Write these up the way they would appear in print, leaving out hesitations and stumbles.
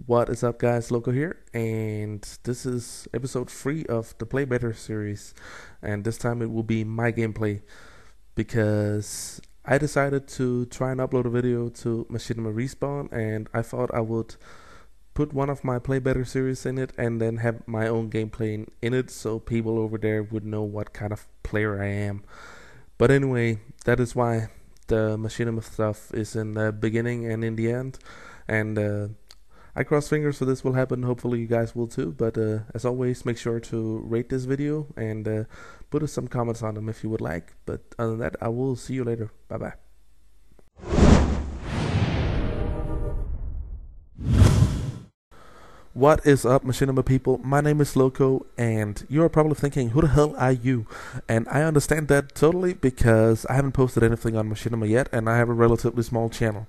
What is up, guys? Loco here, and this is episode 3 of the Play Better series. And this time it will be my gameplay because I decided to try and upload a video to Machinima Respawn, and I thought I would put one of my Play Better series in it and then have my own gameplay in it so people over there would know what kind of player I am. But anyway, that is why the Machinima stuff is in the beginning and in the end. And I cross fingers for this will happen. Hopefully you guys will too. But as always, make sure to rate this video and put some comments on them if you would like. But other than that, I will see you later. Bye bye. What is up, Machinima people? My name is Loco, and you are probably thinking, who the hell are you? And I understand that totally because I haven't posted anything on Machinima yet, and I have a relatively small channel.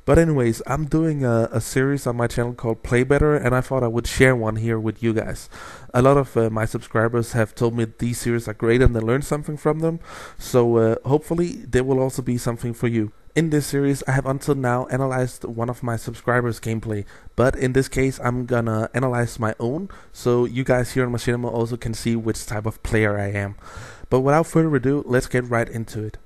But anyways, I'm doing a series on my channel called Play Better, and I thought I would share one here with you guys. A lot of my subscribers have told me these series are great and they learned something from them, so hopefully there will also be something for you. In this series, I have until now analyzed one of my subscribers' gameplay, but in this case, I'm gonna analyze my own, so you guys here on Machinima also can see which type of player I am. But without further ado, let's get right into it.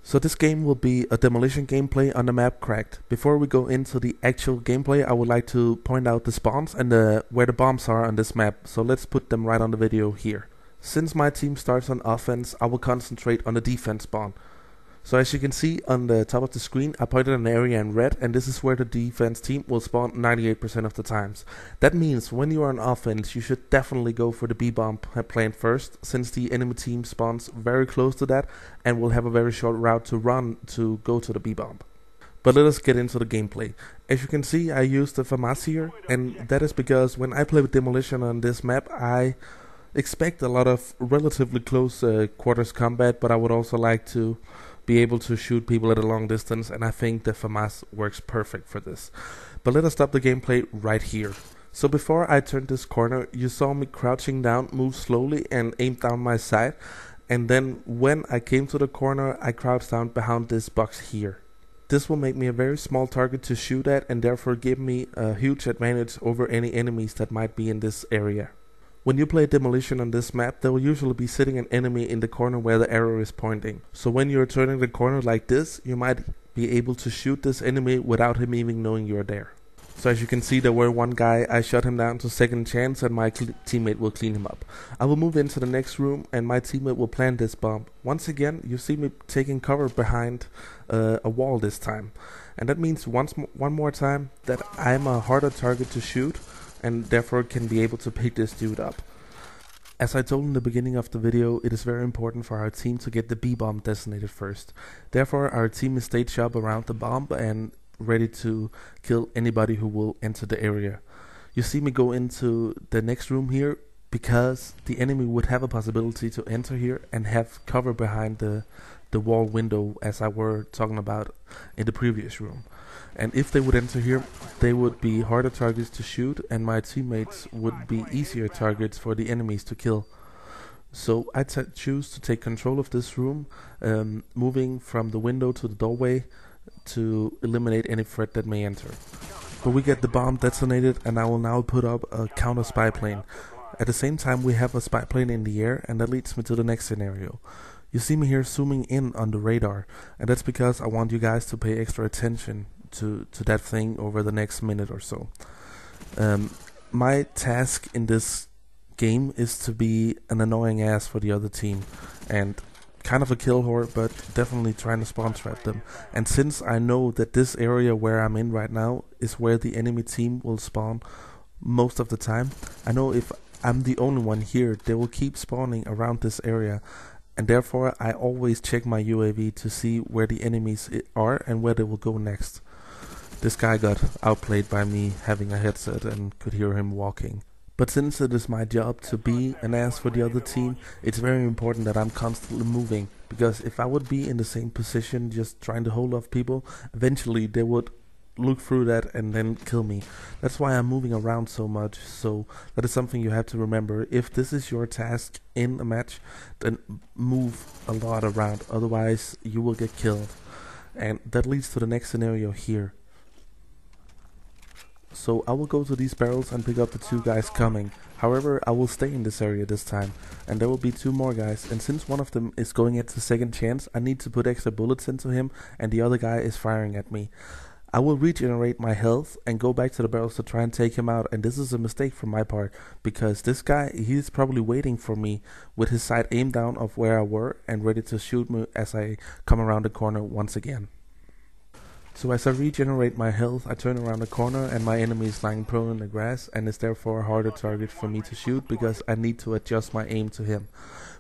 So this game will be a demolition gameplay on the map Cracked. Before we go into the actual gameplay, I would like to point out the spawns and where the bombs are on this map, so let's put them right on the video here. Since my team starts on offense, I will concentrate on the defense spawn. So as you can see on the top of the screen, I pointed an area in red, and this is where the defense team will spawn 98% of the times. That means when you are on offense, you should definitely go for the B-bomb plant first, since the enemy team spawns very close to that and will have a very short route to run to go to the B-bomb. But let us get into the gameplay. As you can see, I used the FAMAS here, and that is because when I play with demolition on this map, I expect a lot of relatively close quarters combat, but I would also like to be able to shoot people at a long distance, and I think the FAMAS works perfect for this. But let us stop the gameplay right here. So before I turned this corner, you saw me crouching down, move slowly and aim down my sight, and then when I came to the corner, I crouched down behind this box here. This will make me a very small target to shoot at and therefore give me a huge advantage over any enemies that might be in this area. When you play demolition on this map, there will usually be sitting an enemy in the corner where the arrow is pointing. So when you're turning the corner like this, you might be able to shoot this enemy without him even knowing you're there. So as you can see, there were one guy, I shot him down to second chance and my teammate will clean him up. I will move into the next room and my teammate will plant this bomb. Once again, you see me taking cover behind a wall this time. And that means one more time that I'm a harder target to shoot, and therefore can be able to pick this dude up. As I told in the beginning of the video, it is very important for our team to get the B-bomb designated first. Therefore our team is staged up around the bomb and ready to kill anybody who will enter the area. You see me go into the next room here because the enemy would have a possibility to enter here and have cover behind the wall window, as I were talking about in the previous room. And if they would enter here, they would be harder targets to shoot and my teammates would be easier targets for the enemies to kill. So I choose to take control of this room, moving from the window to the doorway to eliminate any threat that may enter. But we get the bomb detonated and I will now put up a counter spy plane. At the same time we have a spy plane in the air, and that leads me to the next scenario. You see me here zooming in on the radar, and that's because I want you guys to pay extra attention to that thing over the next minute or so. My task in this game is to be an annoying ass for the other team and kind of a kill whore, but definitely trying to spawn trap them. And since I know that this area where I'm in right now is where the enemy team will spawn most of the time, I know if I'm the only one here, they will keep spawning around this area, and therefore I always check my UAV to see where the enemies are and where they will go next. This guy got outplayed by me having a headset and could hear him walking. But since it is my job to be an ass for the other team, it's very important that I'm constantly moving, because if I would be in the same position just trying to hold off people, eventually they would look through that and then kill me. That's why I'm moving around so much, so that is something you have to remember. If this is your task in a match, then move a lot around, otherwise you will get killed. And that leads to the next scenario here. so I will go to these barrels and pick up the 2 guys coming. However, I will stay in this area this time, and there will be 2 more guys, and since one of them is going into second chance, I need to put extra bullets into him, and the other guy is firing at me. I will regenerate my health and go back to the barrels to try and take him out, and this is a mistake from my part, because this guy, he's probably waiting for me with his sight aimed down of where I were and ready to shoot me as I come around the corner once again. So as I regenerate my health, I turn around the corner and my enemy is lying prone in the grass and is therefore a harder target for me to shoot because I need to adjust my aim to him.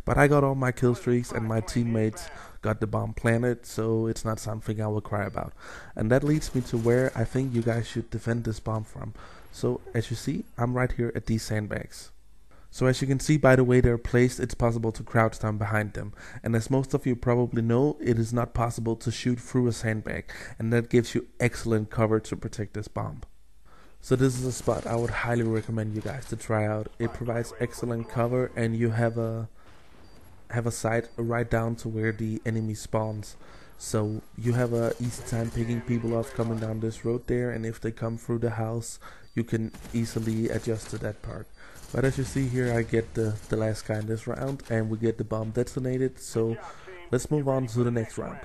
But I got all my kill streaks and my teammates got the bomb planted, so it's not something I will cry about. And that leads me to where I think you guys should defend this bomb from. So as you see, I'm right here at these sandbags. So as you can see by the way they're placed, it's possible to crouch down behind them. And as most of you probably know, it is not possible to shoot through a sandbag, and that gives you excellent cover to protect this bomb. So this is a spot I would highly recommend you guys to try out. It provides excellent cover and you have a sight right down to where the enemy spawns. So you have a easy time picking people off coming down this road there, and if they come through the house, you can easily adjust to that part. But as you see here, I get the last guy in this round, and we get the bomb detonated, so let's move on to the next round.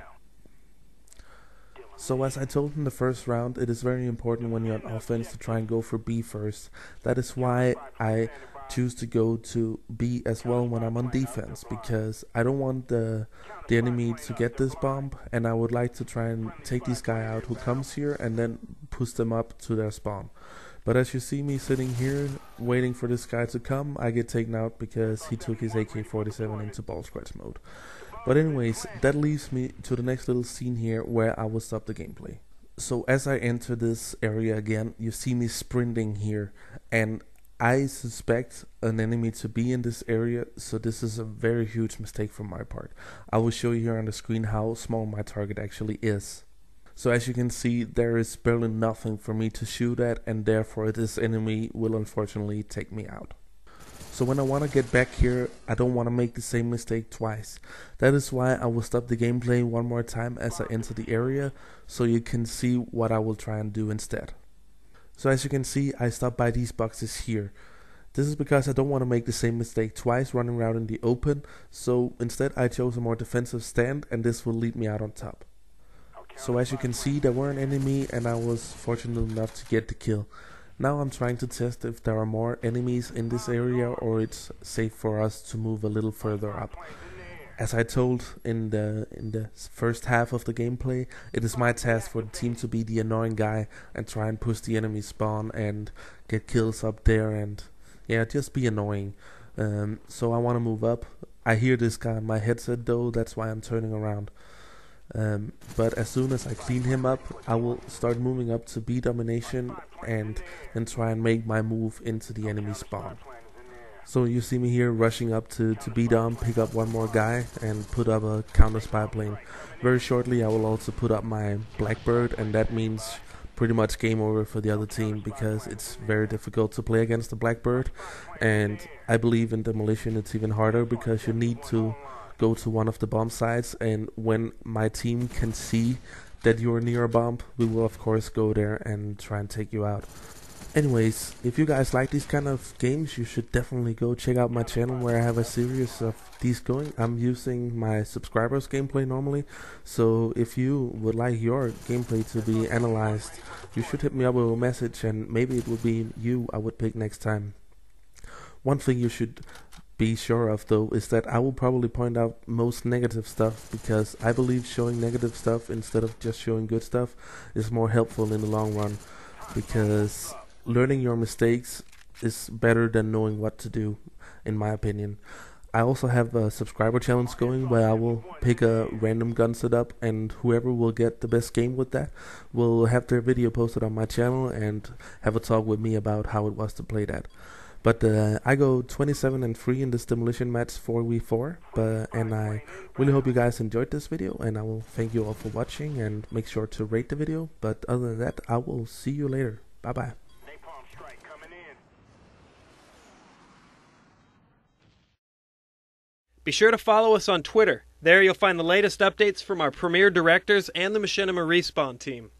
So as I told in the first round, it is very important when you're on offense to try and go for B first. That is why I choose to go to B as well when I'm on defense, because I don't want the enemy to get this bomb, and I would like to try and take this guy out who comes here and then push them up to their spawn. But as you see me sitting here waiting for this guy to come, I get taken out because he took his AK-47 into ball scratch mode. But anyways, that leads me to the next little scene here where I will stop the gameplay. So as I enter this area again, you see me sprinting here, and I suspect an enemy to be in this area, so this is a very huge mistake from my part. I will show you here on the screen how small my target actually is. So as you can see, there is barely nothing for me to shoot at, and therefore this enemy will unfortunately take me out. So when I want to get back here, I don't want to make the same mistake twice. That is why I will stop the gameplay one more time as I enter the area, so you can see what I will try and do instead. So as you can see, I stop by these boxes here. This is because I don't want to make the same mistake twice running around in the open, so instead I chose a more defensive stand, and this will lead me out on top. So as you can see, there were an enemy and I was fortunate enough to get the kill. Now I'm trying to test if there are more enemies in this area or it's safe for us to move a little further up. As I told in the first half of the gameplay, it is my task for the team to be the annoying guy and try and push the enemy spawn and get kills up there and yeah, just be annoying. So I want to move up. I hear this guy on my headset though, that's why I'm turning around. But as soon as I clean him up, I will start moving up to B domination and then try and make my move into the enemy spawn. So you see me here rushing up to B dom, pick up one more guy and put up a counter spy plane. Very shortly I will also put up my Blackbird, and that means pretty much game over for the other team because it's very difficult to play against the Blackbird, and I believe in demolition it's even harder because you need to go to one of the bomb sites, and when my team can see that you're near a bomb, we will of course go there and try and take you out. Anyways, if you guys like these kind of games, you should definitely go check out my channel where I have a series of these going. I'm using my subscribers gameplay normally, so if you would like your gameplay to be analyzed, you should hit me up with a message and maybe it would be you I would pick next time. One thing you should be sure of though is that I will probably point out most negative stuff, because I believe showing negative stuff instead of just showing good stuff is more helpful in the long run, because learning your mistakes is better than knowing what to do, in my opinion. I also have a subscriber challenge going where I will pick a random gun setup, and whoever will get the best game with that will have their video posted on my channel and have a talk with me about how it was to play that. But I go 27-3 in this demolition match 4v4, and I really hope you guys enjoyed this video, and I will thank you all for watching and make sure to rate the video. But other than that, I will see you later. Bye bye. Be sure to follow us on Twitter. There you'll find the latest updates from our premier directors and the Machinima Respawn team.